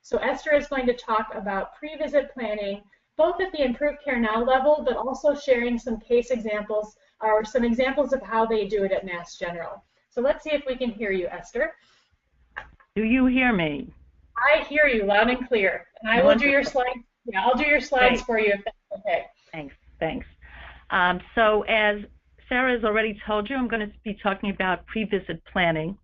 So Esther is going to talk about pre-visit planning, both at the Improve Care Now level, but also sharing some case examples or some examples of how they do it at Mass General. So let's see if we can hear you, Esther. Do you hear me? I hear you loud and clear. And I will do your slides. Yeah, I'll do your slides for you if that's okay. Thanks. So as Sarah has already told you, I'm going to be talking about pre-visit planning.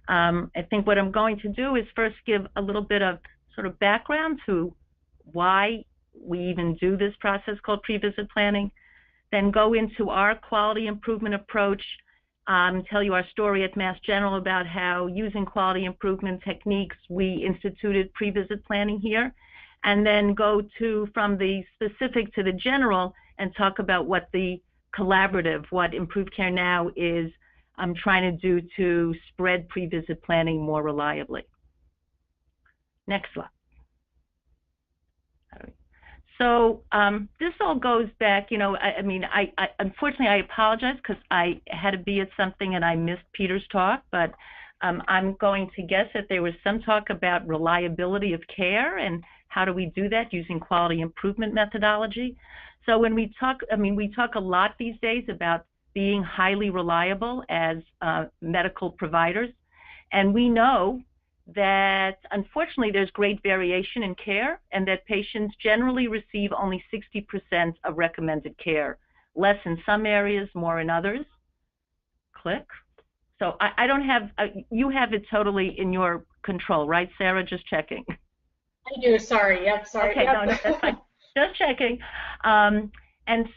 I think what I'm going to do is first give a little bit of sort of background to why we even do this process called pre-visit planning, then go into our quality improvement approach, tell you our story at Mass General about how using quality improvement techniques we instituted pre-visit planning here, and then go from the specific to the general and talk about what the collaborative, what Improve Care Now is trying to do to spread pre-visit planning more reliably. Next slide. So this all goes back, you know, I unfortunately I apologize because I had to be at something and I missed Peter's talk, but I'm going to guess that there was some talk about reliability of care and how do we do that using quality improvement methodology. So when we talk, we talk a lot these days about being highly reliable as medical providers, and we know that unfortunately there's great variation in care and that patients generally receive only 60% of recommended care, less in some areas, more in others. Click. So I don't have, you have it totally in your control, right, Sarah? Just checking. I do, sorry, yep, sorry. Okay, yep. No, that's fine. Just checking. And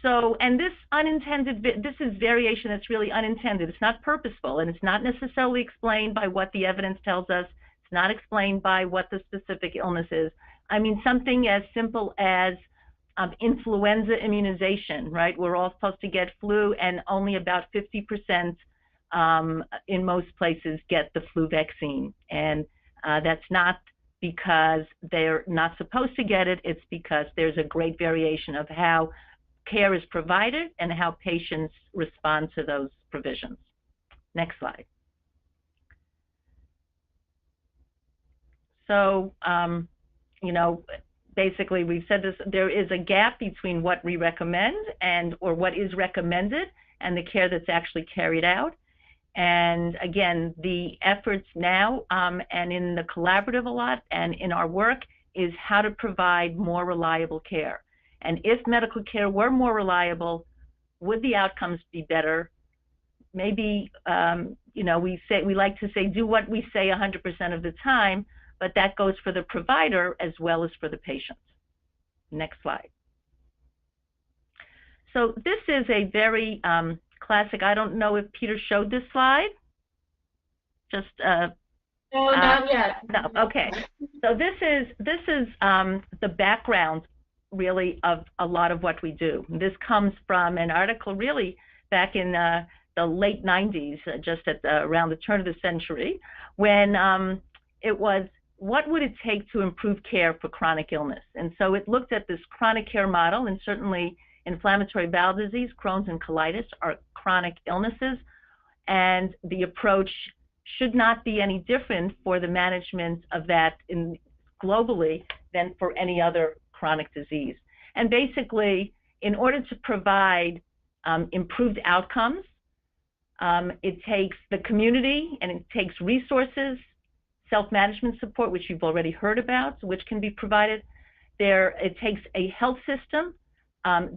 this unintended, this is variation that's really unintended. It's not purposeful, and it's not necessarily explained by what the evidence tells us. It's not explained by what the specific illness is. I mean, something as simple as influenza immunization, right? We're all supposed to get flu, and only about 50% in most places get the flu vaccine. And that's not because they're not supposed to get it. It's because there's a great variation of how care is provided and how patients respond to those provisions. Next slide. So, you know, basically we've said this, there is a gap between what we recommend or what is recommended and the care that's actually carried out. And again, the efforts now and in the collaborative a lot and in our work is how to provide more reliable care. And if medical care were more reliable, would the outcomes be better? Maybe, you know, we like to say, do what we say 100% of the time, but that goes for the provider as well as for the patient. Next slide. So this is a very classic. I don't know if Peter showed this slide. Just no, not yet. No. Okay. So this is the background, really, of a lot of what we do. This comes from an article really back in the late 90s, just at around the turn of the century, when it was, what would it take to improve care for chronic illness? And so it looked at this chronic care model, and certainly inflammatory bowel disease, Crohn's and colitis are chronic illnesses, and the approach should not be any different for the management of that globally than for any other chronic disease. And basically, in order to provide improved outcomes, it takes the community and it takes resources, self-management support, which you've already heard about, which can be provided. It takes a health system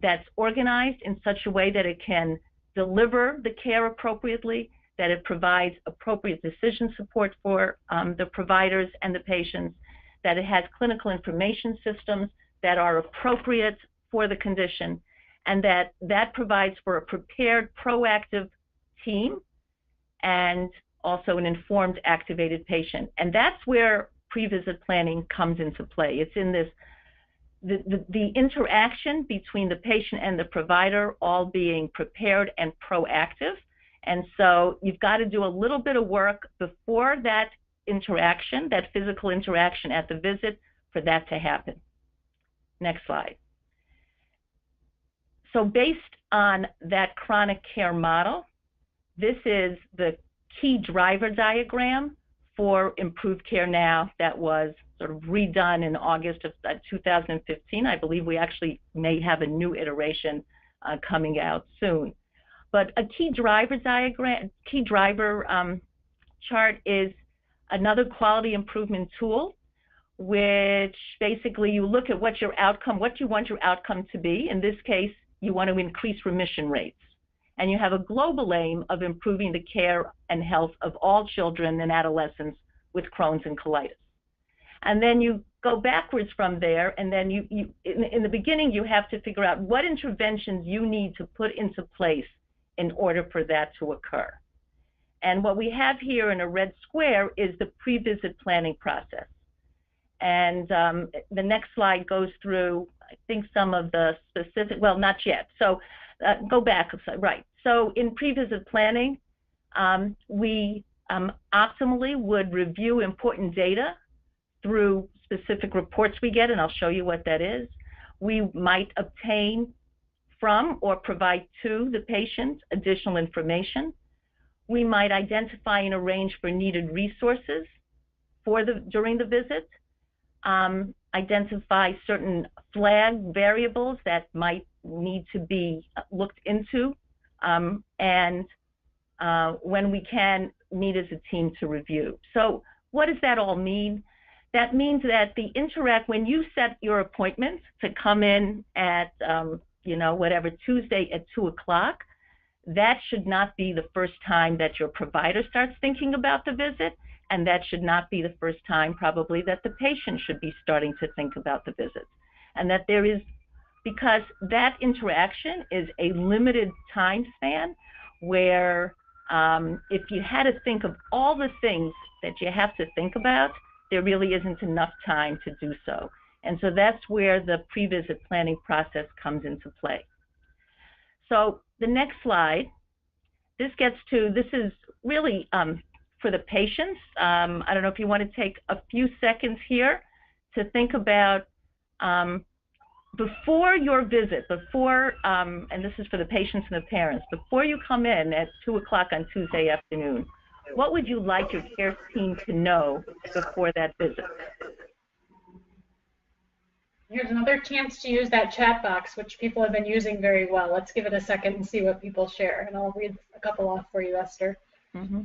that's organized in such a way that it can deliver the care appropriately, that it provides appropriate decision support for the providers and the patients, that it has clinical information systems that are appropriate for the condition, and that provides for a prepared, proactive team and also an informed, activated patient. And that's where pre-visit planning comes into play. It's in this, the interaction between the patient and the provider all being prepared and proactive. And so you've got to do a little bit of work before that interaction, that physical interaction at the visit, for that to happen. Next slide. So based on that chronic care model, this is the key driver diagram for ImproveCareNow that was sort of redone in August of 2015. I believe we actually may have a new iteration coming out soon. But a key driver chart is another quality improvement tool, which basically you look at what your outcome, what you want your outcome to be. In this case, you want to increase remission rates. And you have a global aim of improving the care and health of all children and adolescents with Crohn's and colitis. And then you go backwards from there, and then in the beginning, you have to figure out what interventions you need to put into place in order for that to occur. And what we have here in a red square is the pre-visit planning process. And the next slide goes through, I think, some of the specific, well, not yet. So go back, right. So in pre-visit planning, we optimally would review important data through specific reports we get, and I'll show you what that is. We might obtain from or provide to the patient additional information. We might identify and arrange for needed resources during the visit. Identify certain flag variables that might need to be looked into, and when we can, meet as a team to review. So what does that all mean? That means that when you set your appointment to come in at, whatever, Tuesday at 2 o'clock, that should not be the first time that your provider starts thinking about the visit, and that should not be the first time probably that the patient should be starting to think about the visit. And that there is, because that interaction is a limited time span where if you had to think of all the things that you have to think about, there really isn't enough time to do so. And so that's where the pre-visit planning process comes into play. So the next slide, this is really for the patients. I don't know if you want to take a few seconds here to think about before your visit, and this is for the patients and the parents, before you come in at 2 o'clock on Tuesday afternoon, what would you like your care team to know before that visit? Here's another chance to use that chat box, which people have been using very well. Let's give it a second and see what people share, and I'll read a couple off for you, Esther. Mm-hmm.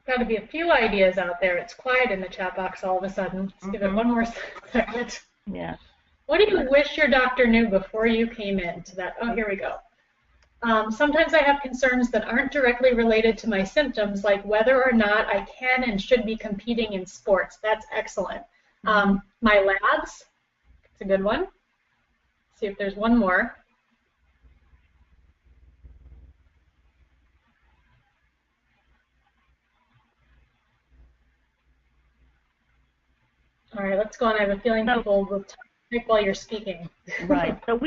Got to be a few ideas out there. It's quiet in the chat box all of a sudden. Let's give it one more second. Yeah. What do you wish your doctor knew before you came in to that? Oh, here we go. Sometimes I have concerns that aren't directly related to my symptoms, like whether or not I can and should be competing in sports. That's excellent. My labs, it's a good one. Let's see if there's one more. All right, let's go on. I have a feeling people will type while you're speaking. Right. So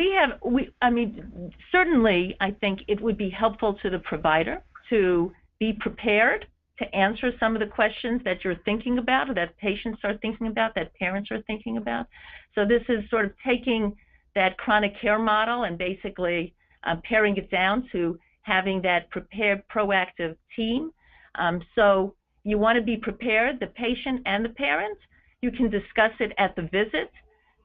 certainly I think it would be helpful to the provider to be prepared to answer some of the questions that you're thinking about, or that patients are thinking about, that parents are thinking about. So this is sort of taking that chronic care model and basically paring it down to having that prepared, proactive team. So you want to be prepared, the patient and the parent. You can discuss it at the visit.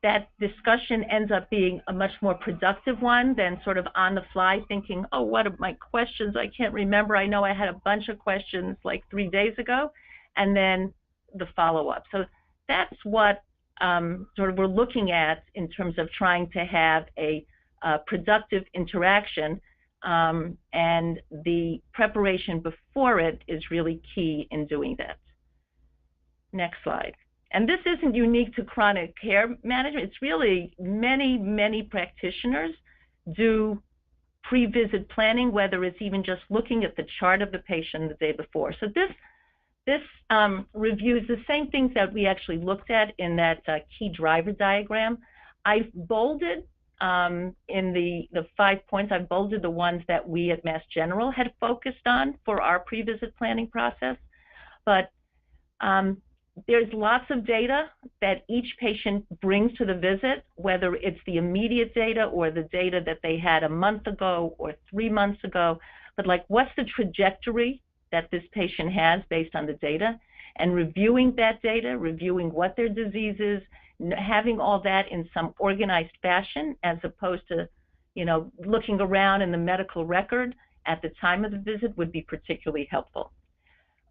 That discussion ends up being a much more productive one than sort of on the fly thinking, oh, what are my questions? I can't remember. I know I had a bunch of questions like 3 days ago, and then the follow-up. So that's what sort of we're looking at in terms of trying to have a productive interaction, and the preparation before it is really key in doing that. Next slide. And this isn't unique to chronic care management. It's really many practitioners do pre-visit planning, whether it's even just looking at the chart of the patient the day before. So this reviews the same things that we actually looked at in that key driver diagram. I've bolded in the 5 points, I've bolded the ones that we at Mass General had focused on for our pre-visit planning process. But There's lots of data that each patient brings to the visit, whether it's the immediate data or the data that they had a month ago or 3 months ago, but like what's the trajectory that this patient has based on the data, and reviewing that data, reviewing what their disease is, having all that in some organized fashion as opposed to, you know, looking around in the medical record at the time of the visit would be particularly helpful.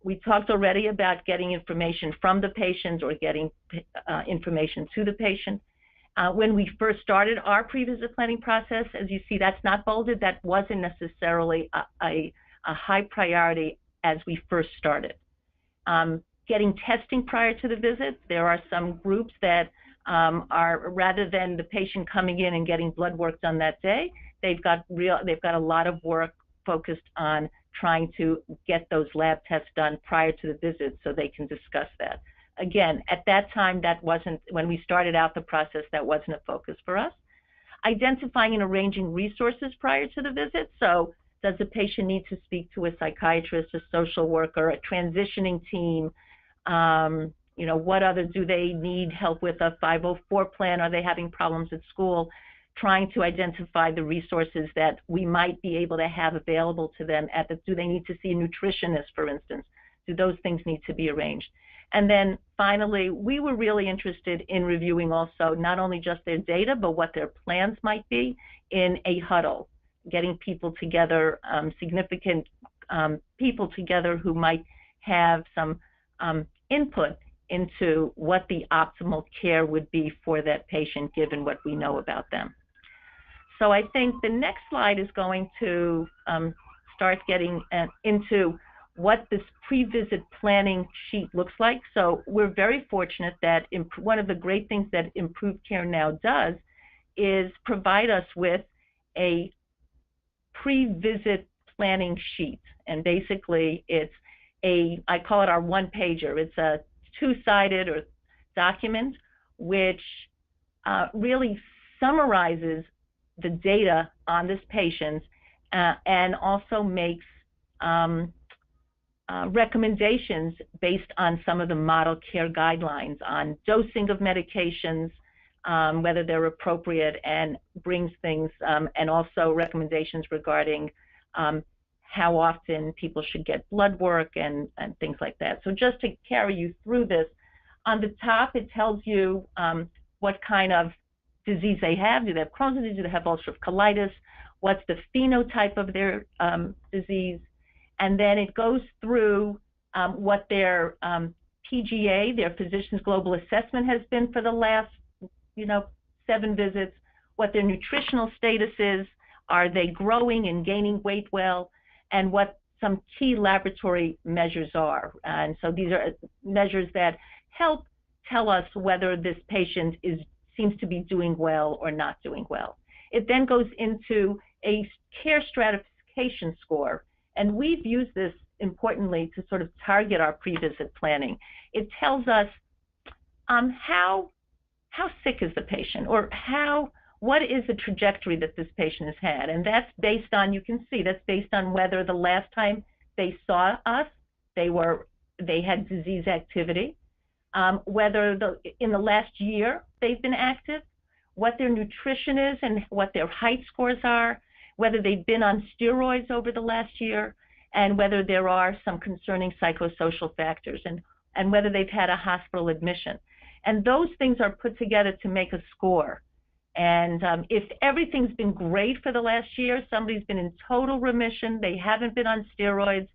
We talked already about getting information from the patient or getting information to the patient. When we first started our pre-visit planning process, as you see, that's not bolded. That wasn't necessarily a high priority as we first started. Getting testing prior to the visit. There are some groups that are, rather than the patient coming in and getting blood work done that day, they've got a lot of work focused on trying to get those lab tests done prior to the visit so they can discuss that. Again, at that time, that wasn't, when we started out the process, that wasn't a focus for us. Identifying and arranging resources prior to the visit. So does the patient need to speak to a psychiatrist, a social worker, a transitioning team? You know, what other, do they need help with a 504 plan? Are they having problems at school? Trying to identify the resources that we might be able to have available to them. Do they need to see a nutritionist, for instance? Do those things need to be arranged? And then finally, we were really interested in reviewing also not only just their data, but what their plans might be in a huddle, getting people together, significant people together who might have some input into what the optimal care would be for that patient given what we know about them. So I think the next slide is going to start getting into what this pre-visit planning sheet looks like. So we're very fortunate that one of the great things that ImproveCareNow does is provide us with a pre-visit planning sheet. And basically it's I call it our one-pager. It's a two-sided or document which really summarizes the data on this patient and also makes recommendations based on some of the model care guidelines on dosing of medications, whether they're appropriate, and brings things, and also recommendations regarding how often people should get blood work and things like that. So just to carry you through this, on the top it tells you what kind of disease they have. Do they have Crohn's disease? Do they have ulcerative colitis? What's the phenotype of their disease? And then it goes through what their PGA, their Physician's Global Assessment, has been for the last, 7 visits, what their nutritional status is, are they growing and gaining weight well, and what some key laboratory measures are. And so these are measures that help tell us whether this patient seems to be doing well or not doing well. It then goes into a care stratification score, and we've used this importantly to sort of target our pre-visit planning. It tells us how sick is the patient, or what is the trajectory that this patient has had, and that's based on, you can see, that's based on whether the last time they saw us, they had disease activity, whether in the last year they've been active, what their nutrition is and what their height scores are, whether they've been on steroids over the last year, and whether there are some concerning psychosocial factors, and whether they've had a hospital admission. And those things are put together to make a score. And if everything's been great for the last year, somebody's been in total remission, they haven't been on steroids,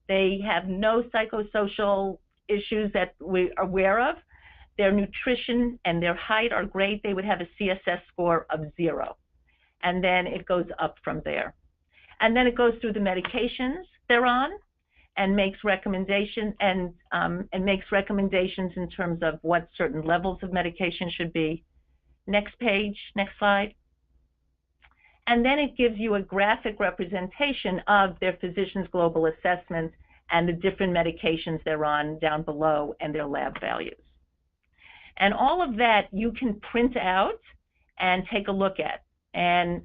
they have no psychosocial issues that we are aware of, their nutrition and their height are great, they would have a CSS score of 0. And then it goes up from there. And then it goes through the medications they're on and makes recommendations in terms of what certain levels of medication should be. Next page, next slide. And then it gives you a graphic representation of their Physician's Global Assessment and the different medications they're on down below and their lab values. And all of that you can print out and take a look at. And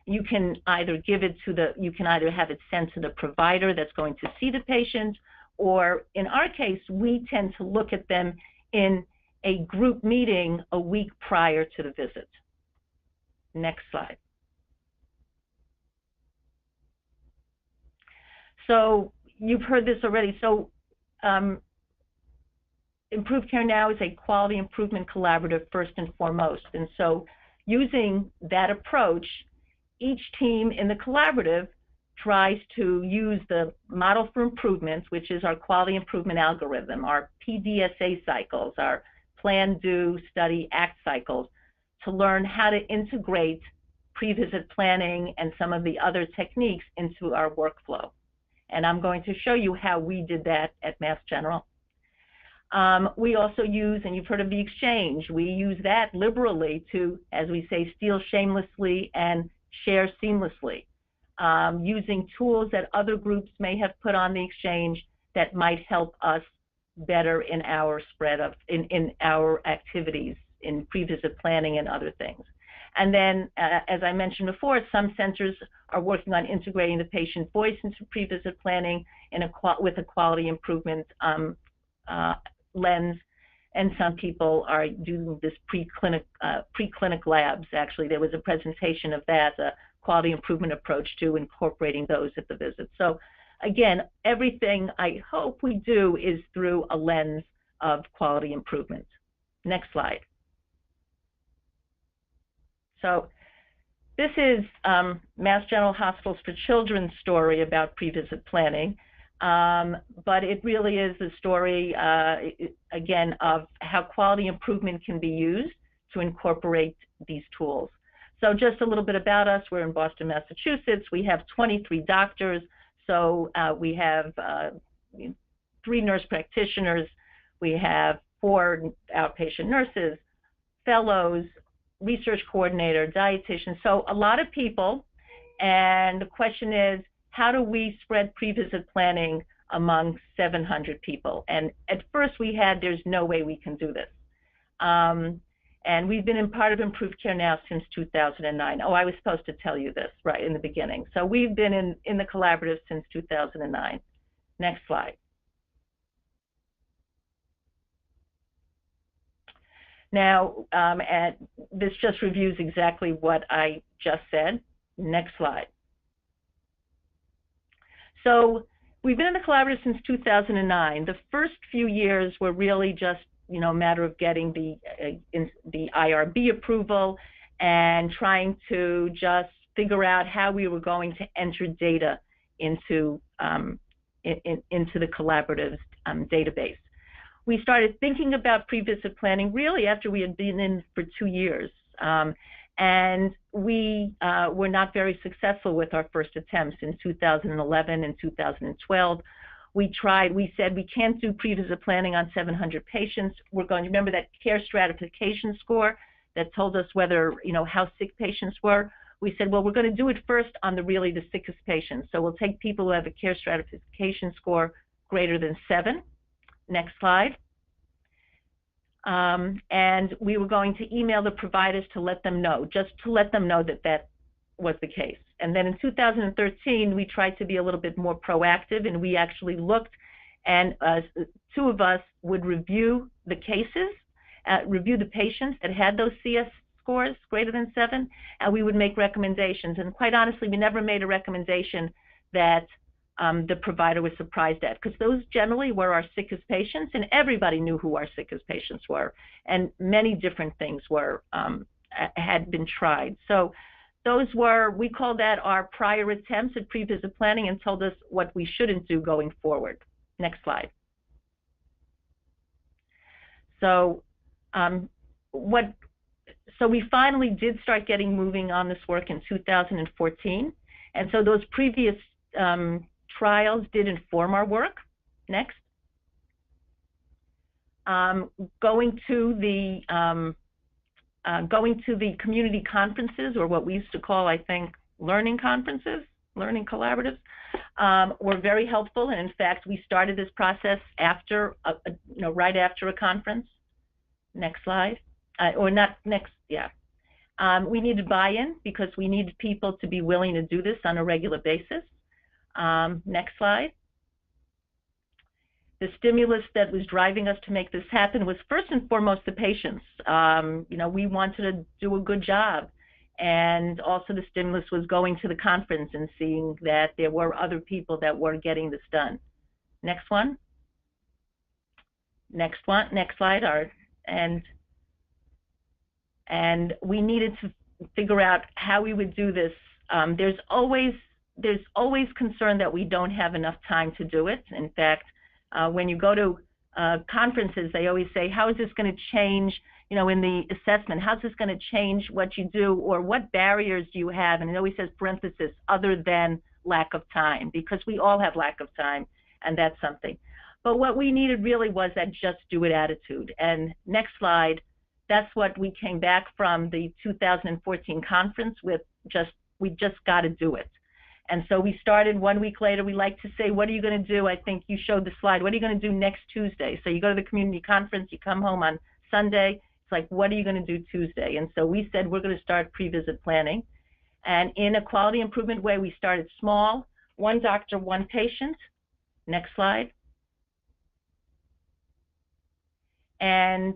you can either give it to you can either have it sent to the provider that's going to see the patient, or in our case, we tend to look at them in a group meeting a week prior to the visit. Next slide. So you've heard this already. So ImproveCareNow is a quality improvement collaborative first and foremost. And so using that approach, each team in the collaborative tries to use the model for improvements, which is our quality improvement algorithm, our PDSA cycles, our plan, do, study, act cycles, to learn how to integrate pre-visit planning and some of the other techniques into our workflow. And I'm going to show you how we did that at Mass General. We also use, and you've heard of the exchange, we use that liberally to, as we say, steal shamelessly and share seamlessly, using tools that other groups may have put on the exchange that might help us better in our spread of, in our activities, in pre-visit planning and other things. And then, as I mentioned before, some centers are working on integrating the patient voice into pre-visit planning with a quality improvement lens, and some people are doing this pre-clinic labs. Actually, there was a presentation of that, a quality improvement approach to incorporating those at the visit. So again, everything I hope we do is through a lens of quality improvement. Next slide. So this is Mass General Hospital's for Children's story about pre-visit planning, but it really is the story, again, of how quality improvement can be used to incorporate these tools. So just a little bit about us. We're in Boston, Massachusetts. We have 23 doctors. So we have 3 nurse practitioners. We have 4 outpatient nurses, fellows, research coordinator, dietitian, so a lot of people. And the question is, how do we spread pre-visit planning among 700 people? And at first we had, there's no way we can do this. And we've been in part of ImproveCareNow since 2009. Oh, I was supposed to tell you this right in the beginning. So we've been in the collaborative since 2009. Next slide. Now, this just reviews exactly what I just said. Next slide. So we've been in the collaborative since 2009. The first few years were really just, you know, a matter of getting the IRB approval and trying to just figure out how we were going to enter data into the collaborative's database. We started thinking about pre-visit planning really after we had been in for 2 years. And we were not very successful with our first attempts in 2011 and 2012. We said we can't do pre-visit planning on 700 patients. We're going to remember that care stratification score that told us whether, you know, how sick patients were. We said, well, we're going to do it first on the sickest patients. So we'll take people who have a care stratification score greater than 7. Next slide. And we were going to email the providers to let them know, just to let them know that that was the case. And then in 2013, we tried to be a little bit more proactive, and we actually looked, and 2 of us would review the cases, review the patients that had those CS scores greater than 7, and we would make recommendations. And quite honestly, we never made a recommendation that the provider was surprised at, because those generally were our sickest patients, and everybody knew who our sickest patients were, and many different things were had been tried. So those were, we call that our prior attempts at pre-visit planning, and told us what we shouldn't do going forward. Next slide. So so we finally did start getting moving on this work in 2014, and so those previous trials did inform our work. Next. Going to the community conferences, or what we used to call, I think, learning conferences, learning collaboratives, were very helpful. And in fact, we started this process after, right after a conference. Next slide. Or not next, yeah. We needed buy-in because we needed people to be willing to do this on a regular basis. Next slide. The stimulus that was driving us to make this happen was first and foremost the patients. We wanted to do a good job. And also the stimulus was going to the conference and seeing that there were other people that were getting this done. Next one. Next slide. And we needed to figure out how we would do this. There's always concern that we don't have enough time to do it. In fact, when you go to conferences, they always say, how is this going to change, in the assessment, how's this going to change what you do, or what barriers do you have? And it always says parenthesis, other than lack of time, because we all have lack of time, and that's something. But what we needed really was that just do it attitude. And next slide, that's what we came back from the 2014 conference with, we just got to do it. And so we started 1 week later. We like to say, what are you going to do? I think you showed the slide. What are you going to do next Tuesday? So you go to the community conference, you come home on Sunday. It's like, what are you going to do Tuesday? And so we said, we're going to start pre-visit planning. And in a quality improvement way, we started small, 1 doctor, 1 patient. Next slide. And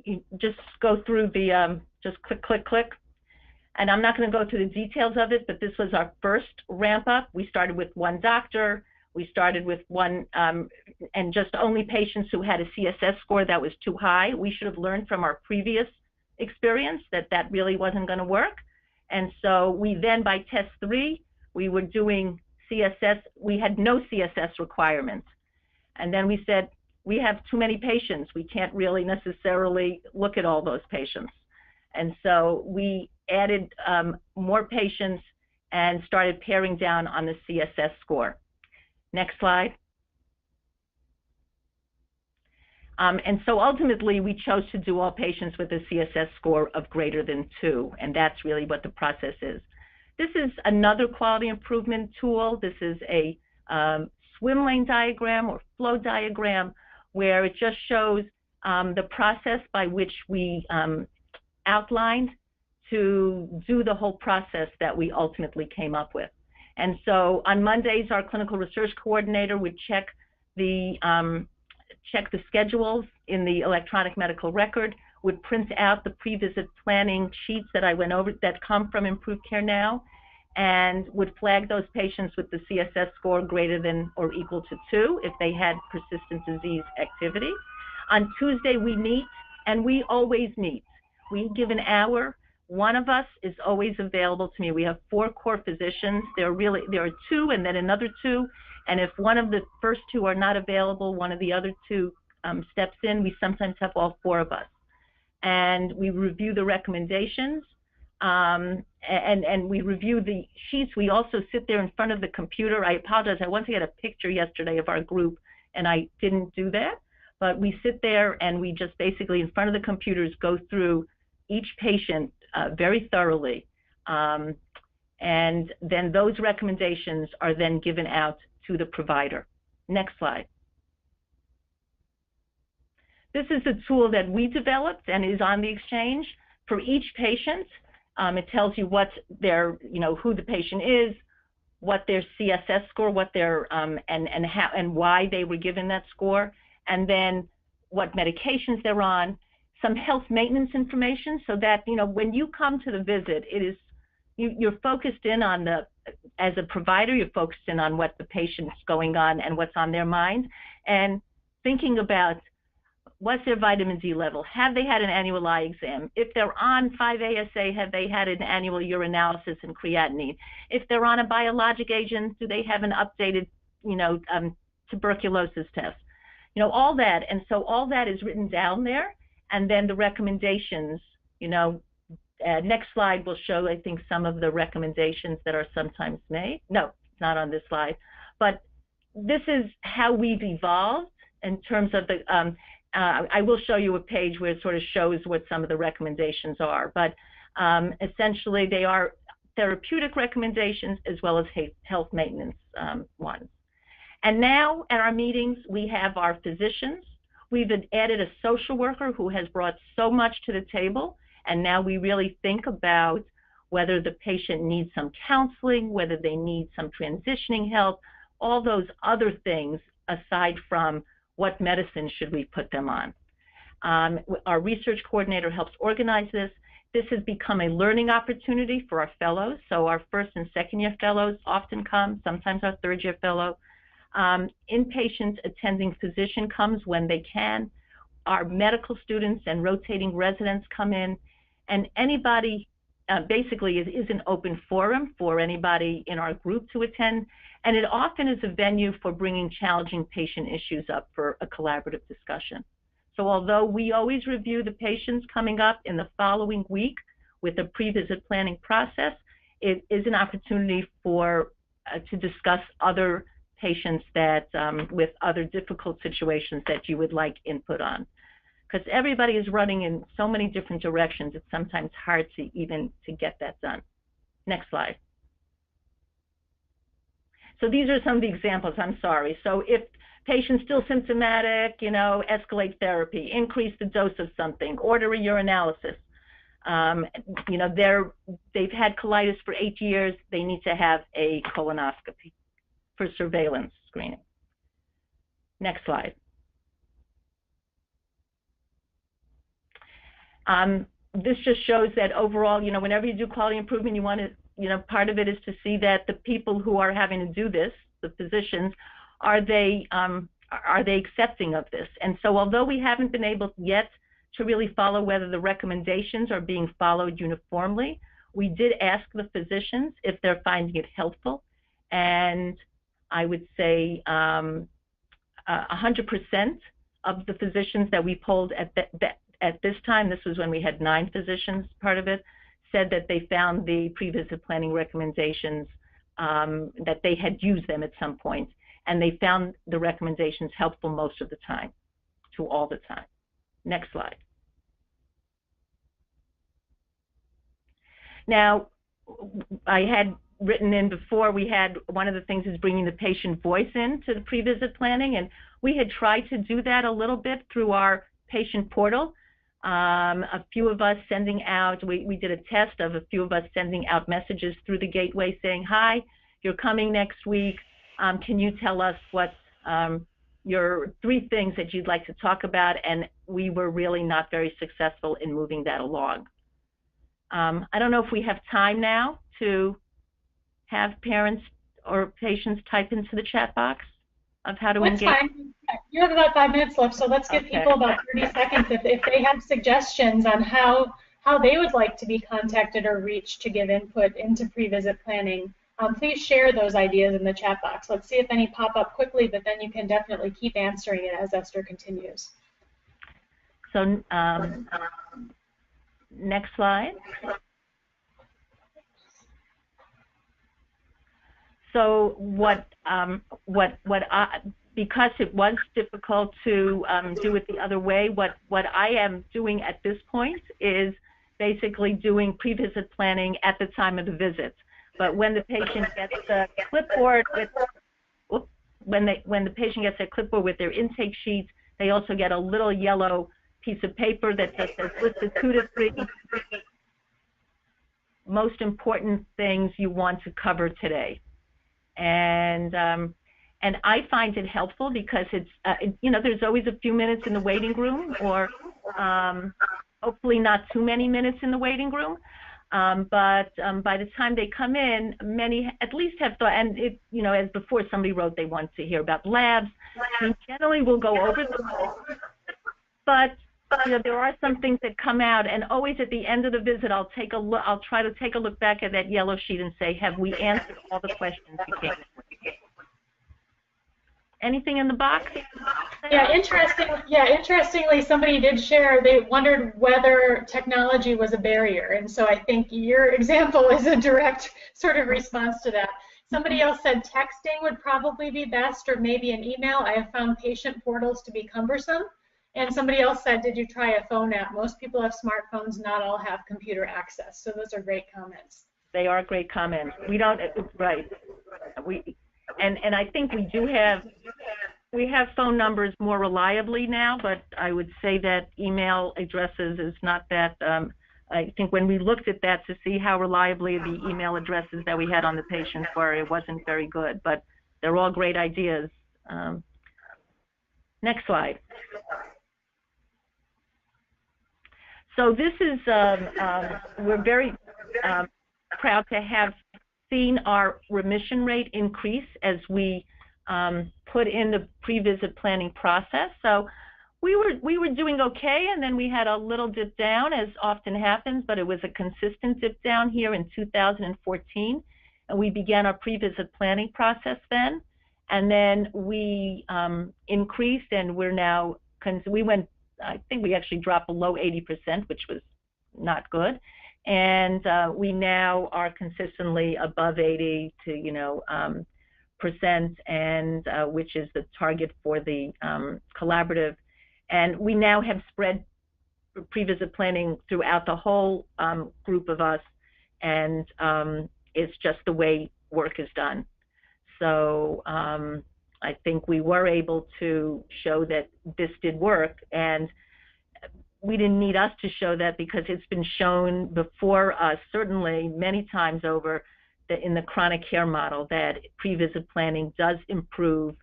you just go through the, just click. And I'm not going to go through the details of it, but this was our first ramp up. We started with 1 doctor. We started with 1, and just only patients who had a CSS score that was too high. We should have learned from our previous experience that that really wasn't going to work. And so we then, by test 3, we were doing CSS. We had no CSS requirements. And then we said, we have too many patients. We can't really necessarily look at all those patients. And so we added more patients and started paring down on the CSS score. Next slide. And so ultimately, we chose to do all patients with a CSS score of greater than 2, and that's really what the process is. This is another quality improvement tool. This is a swim lane diagram or flow diagram where it just shows the process by which we outlined to do the whole process that we ultimately came up with. And so on Mondays, our clinical research coordinator would check the schedules in the electronic medical record, would print out the pre-visit planning sheets that I went over that come from ImproveCareNow, and would flag those patients with the CSS score greater than or equal to 2 if they had persistent disease activity. On Tuesday, we meet, and we always meet. We give an hour. One of us is always available to me. We have 4 core physicians. There are 2 and then another 2. And if one of the first 2 are not available, one of the other 2 steps in. We sometimes have all 4 of us. And we review the recommendations and we review the sheets. We also sit there in front of the computer. I apologize. I wanted to get a picture yesterday of our group, and I didn't do that. But we sit there and we just basically in front of the computers go through each patient very thoroughly, and then those recommendations are then given out to the provider. Next slide. This is a tool that we developed and is on the exchange. For each patient, it tells you what their, who the patient is, what their CSS score, what their and how and why they were given that score, and then what medications they're on. Some health maintenance information, so that when you come to the visit, it is you're focused in on as a provider, you're focused in on what the patient's going on and what's on their mind, and thinking about what's their vitamin D level, have they had an annual eye exam, if they're on 5-ASA, have they had an annual urinalysis and creatinine, if they're on a biologic agent, do they have an updated tuberculosis test, all that. And so all that is written down there. And then the recommendations, next slide will show, I think, some of the recommendations that are sometimes made. No, it's not on this slide. But this is how we've evolved in terms of the, I will show you a page where it sort of shows what some of the recommendations are. But essentially, they are therapeutic recommendations as well as health maintenance ones. And now at our meetings, we have our physicians. We've added a social worker who has brought so much to the table, and now we really think about whether the patient needs some counseling, whether they need some transitioning help, all those other things aside from what medicine should we put them on. Our research coordinator helps organize this. This has become a learning opportunity for our fellows. So our first and second year fellows often come, sometimes our third year fellow. Inpatient attending physician comes when they can. Our medical students and rotating residents come in, and anybody basically is an open forum for anybody in our group to attend, and it often is a venue for bringing challenging patient issues up for a collaborative discussion. So although we always review the patients coming up in the following week with a pre-visit planning process, it is an opportunity for to discuss other patients that with other difficult situations that you would like input on. Because everybody is running in so many different directions, it's sometimes hard to even to get that done. Next slide. So these are some of the examples, I'm sorry. So if patient's still symptomatic, you know, escalate therapy, increase the dose of something, order a urinalysis. You know, they've had colitis for 8 years, they need to have a colonoscopy for surveillance screening. Next slide. This just shows that overall, you know, whenever you do quality improvement, you want to, you know, part of it is to see that the people who are having to do this, the physicians, are they accepting of this? And so although we haven't been able yet to really follow whether the recommendations are being followed uniformly, we did ask the physicians if they're finding it helpful. And I would say 100% of the physicians that we polled at this time, this was when we had 9 physicians part of it, said that they found the pre-visit planning recommendations, that they had used them at some point, and they found the recommendations helpful most of the time, to all the time. Next slide. Now, I had written in before, we had one of the things is bringing the patient voice in to the pre-visit planning, and we had tried to do that a little bit through our patient portal. A few of us sending out, we did a test of a few of us sending out messages through the gateway saying, hi, you're coming next week. Can you tell us what your 3 things that you'd like to talk about? And we were really not very successful in moving that along. I don't know if we have time now to have parents or patients type into the chat box of how to engage. That's fine. You have about 5 minutes left, so let's give people about 30 seconds if they have suggestions on how they would like to be contacted or reached to give input into pre-visit planning. Please share those ideas in the chat box. Let's see if any pop up quickly, but then you can definitely keep answering it as Esther continues. So next slide. So because it was difficult to do it the other way, what I am doing at this point is basically doing pre-visit planning at the time of the visit. But when the patient gets the clipboard with, when the patient gets a clipboard with their intake sheets, they also get a little yellow piece of paper that just says listed 2 to 3 most important things you want to cover today. And I find it helpful because it's, you know, there's always a few minutes in the waiting room, or hopefully not too many minutes in the waiting room. But by the time they come in, many at least have thought, and it, you know, as before somebody wrote they want to hear about labs. We generally will go over them, but you know, there are some things that come out, and always at the end of the visit, I'll take a look. I'll try to take a look back at that yellow sheet and say, have we answered all the questions you came with? Anything in the box? Yeah, interestingly, somebody did share, they wondered whether technology was a barrier. And so I think your example is a direct sort of response to that. Somebody else said texting would probably be best, or maybe an email. I have found patient portals to be cumbersome. And somebody else said, did you try a phone app? Most people have smartphones, not all have computer access. So those are great comments. They are great comments. We don't, right. And I think we have phone numbers more reliably now, but I would say that email addresses is not that. I think when we looked at that to see how reliably the email addresses that we had on the patients were, it wasn't very good, but they're all great ideas. Next slide. So this is, we're very proud to have seen our remission rate increase as we put in the pre-visit planning process. So we were doing okay, and then we had a little dip down, as often happens, but it was a consistent dip down here in 2014, and we began our pre-visit planning process then. And then we increased, and we're now, we went, I think we actually dropped below 80%, which was not good. And we now are consistently above 80 to, percent, and which is the target for the collaborative. And we now have spread pre-visit planning throughout the whole group of us, and it's just the way work is done. So I think we were able to show that this did work, and we didn't need us to show that because it's been shown before us, certainly many times over, that in the chronic care model that pre-visit planning does improve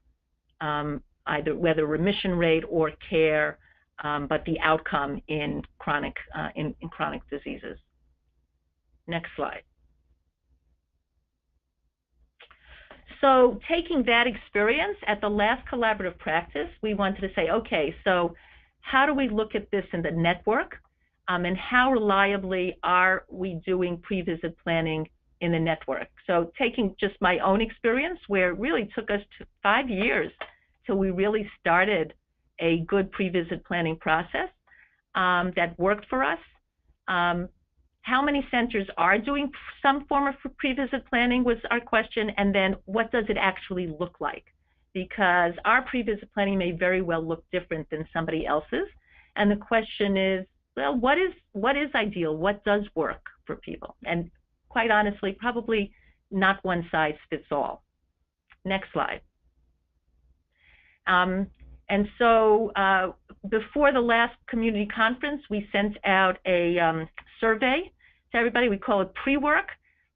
either whether remission rate or care, but the outcome in chronic diseases. Next slide. So taking that experience at the last collaborative practice, we wanted to say, okay, so how do we look at this in the network, and how reliably are we doing pre-visit planning in the network? So taking just my own experience, where it really took us 5 years till we really started a good pre-visit planning process that worked for us. How many centers are doing some form of pre-visit planning was our question, and then what does it actually look like? Because our pre-visit planning may very well look different than somebody else's, and the question is, well, what is ideal? What does work for people? And quite honestly, probably not one size fits all. Next slide. And so before the last community conference, we sent out a survey to everybody. We call it pre-work.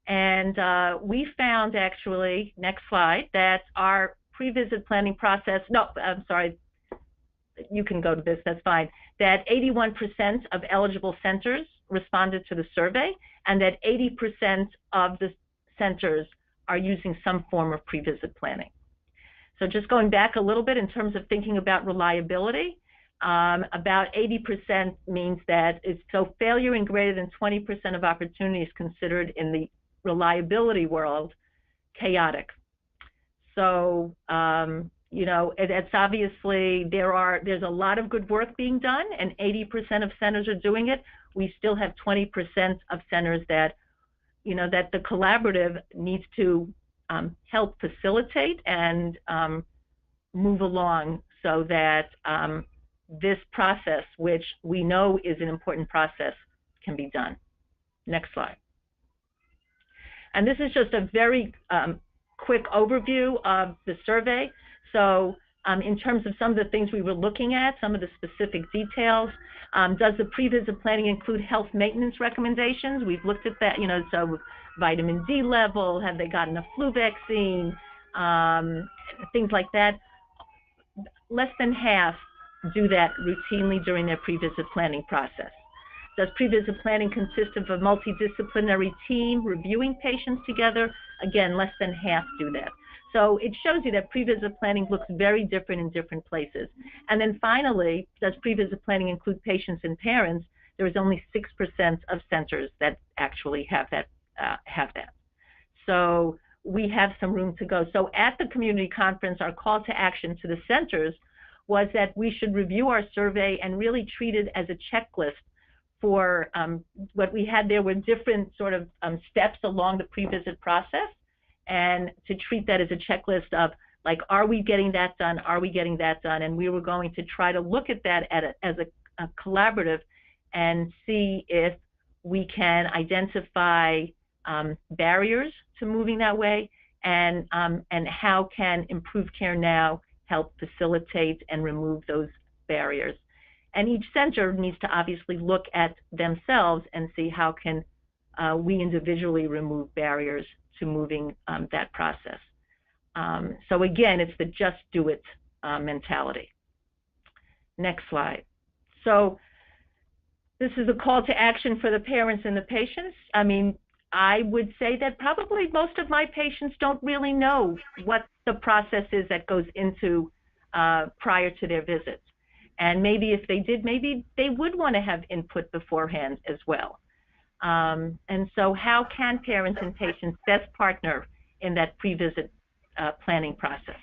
And we found actually, next slide, that our pre-visit planning process, no, I'm sorry, you can go to this, that's fine, that 81% of eligible centers responded to the survey, and that 80% of the centers are using some form of pre-visit planning. So just going back a little bit in terms of thinking about reliability, about 80% means that it's so failure in greater than 20% of opportunities considered in the reliability world chaotic. So, it's obviously there's a lot of good work being done, and 80% of centers are doing it. We still have 20% of centers that, that the collaborative needs to help facilitate and move along so that this process, which we know is an important process, can be done. Next slide. And this is just a very quick overview of the survey. So in terms of some of the things we were looking at, some of the specific details, does the pre-visit planning include health maintenance recommendations? We've looked at that, so vitamin D level, have they gotten a flu vaccine, things like that. Less than half do that routinely during their pre-visit planning process. Does pre-visit planning consist of a multidisciplinary team reviewing patients together? Again, less than half do that. So it shows you that pre-visit planning looks very different in different places. And then finally, does pre-visit planning include patients and parents? There is only 6% of centers that actually have that. So we have some room to go. So at the community conference, our call to action to the centers was that we should review our survey and really treat it as a checklist for what we had there were different sort of steps along the pre-visit process, and to treat that as a checklist of, like, are we getting that done? Are we getting that done? And we were going to try to look at that as a collaborative and see if we can identify barriers to moving that way, and how can ImproveCareNow help facilitate and remove those barriers. And each center needs to obviously look at themselves and see how can we individually remove barriers to moving that process. So again, it's the just do it mentality. Next slide. So this is a call to action for the parents and the patients. I mean, I would say that probably most of my patients don't really know what the process is that goes into prior to their visits. And maybe if they did, maybe they would want to have input beforehand as well. And so how can parents and patients best partner in that pre-visit planning process?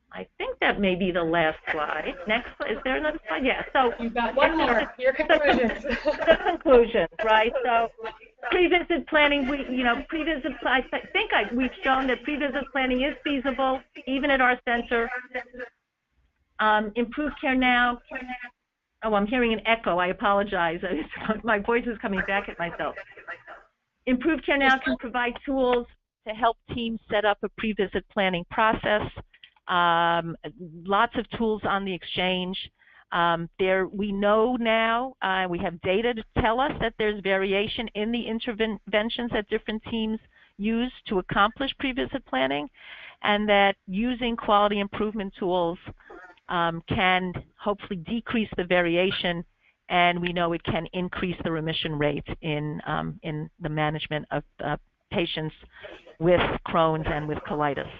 I think that may be the last slide. Next, is there another slide? Yeah, so. You've got one more, your conclusions. The conclusions, right? So pre-visit planning, we've shown that pre-visit planning is feasible, even at our center. ImproveCareNow. Oh, I'm hearing an echo. I apologize. My voice is coming back at myself. ImproveCareNow can provide tools to help teams set up a pre-visit planning process. Lots of tools on the exchange. We know now, we have data to tell us that there's variation in the interventions that different teams use to accomplish pre-visit planning, and that using quality improvement tools can hopefully decrease the variation, and we know it can increase the remission rate in the management of patients with Crohn's and with colitis.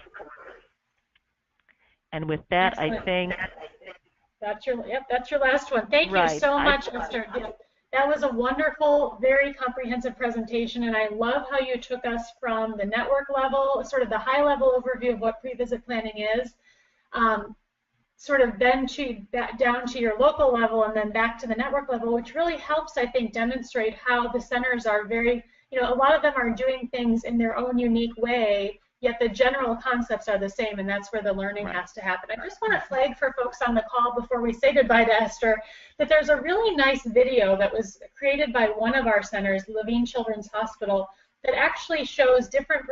And with that, excellent. I think that's your last one. Thank you so much, Esther. That was a wonderful, very comprehensive presentation, and I love how you took us from the network level, sort of the high-level overview of what pre-visit planning is, sort of then down to your local level and then back to the network level, which really helps, I think, demonstrate how the centers are very, a lot of them are doing things in their own unique way, yet the general concepts are the same, and that's where the learning has to happen. I just want to flag for folks on the call before we say goodbye to Esther that there's a really nice video that was created by one of our centers, Levine Children's Hospital, that actually shows different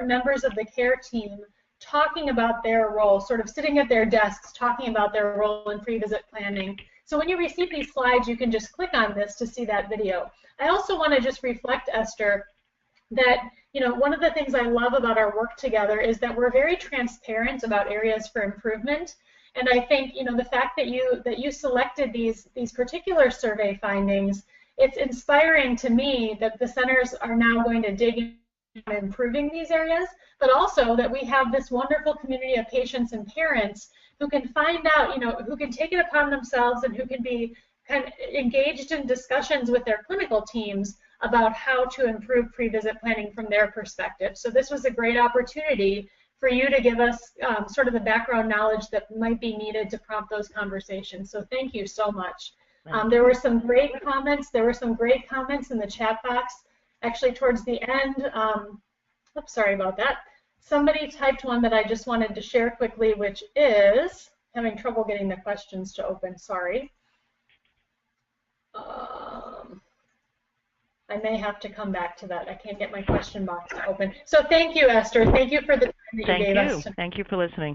members of the care team talking about their role, sort of sitting at their desks talking about their role in pre-visit planning. So when you receive these slides, you can just click on this to see that video. I also want to just reflect, Esther, that one of the things I love about our work together is that we're very transparent about areas for improvement. And I think the fact that you selected these particular survey findings, it's inspiring to me that the centers are now going to dig into improving these areas, but also that we have this wonderful community of patients and parents who can find out, who can take it upon themselves and who can be kind of engaged in discussions with their clinical teams about how to improve pre-visit planning from their perspective. So this was a great opportunity for you to give us sort of the background knowledge that might be needed to prompt those conversations. So thank you so much. There were some great comments. There were some great comments in the chat box. Actually, towards the end, oops, sorry about that. Somebody typed one that I just wanted to share quickly, which is, having trouble getting the questions to open, sorry. I may have to come back to that. I can't get my question box to open. So thank you, Esther. Thank you for the time that you gave us. Thank you for listening.